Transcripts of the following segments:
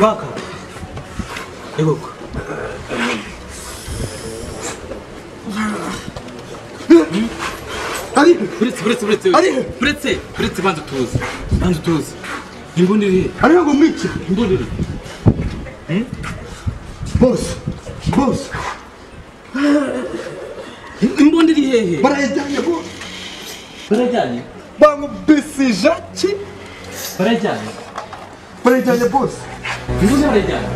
Waka. Egoko. Ari, Buretse banza tuzi. Imbonere. ari ngo mwiki. Imbonere. Boss. Imbonere hehe? Barajyanye bo. Barajyanye. Bango bisi jaki. Barajyanye boss. Imbonere barajyanye.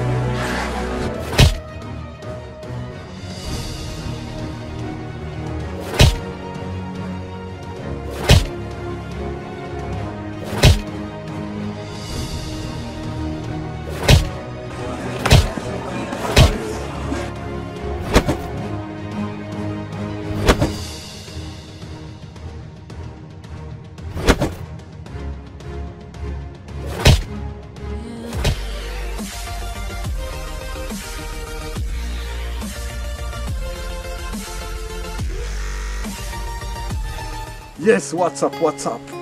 Yes, what's up?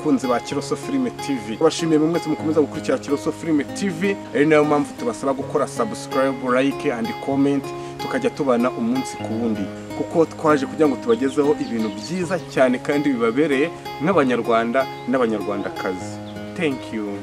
Kunze ba Kiroso Film TV. Bashimiye mwese mukomeza gukurikira Kiroso Film TV. Ari nayo mpamvu tubasaba gukora subscribe, like and comment tukajya tubana umunsi ku wundi. Kuko twaje kugira ngo tubagezeho ibintu byiza cyane kandi bibabereye nk'abanyarwanda n'abanyarwandakazi. Thank you.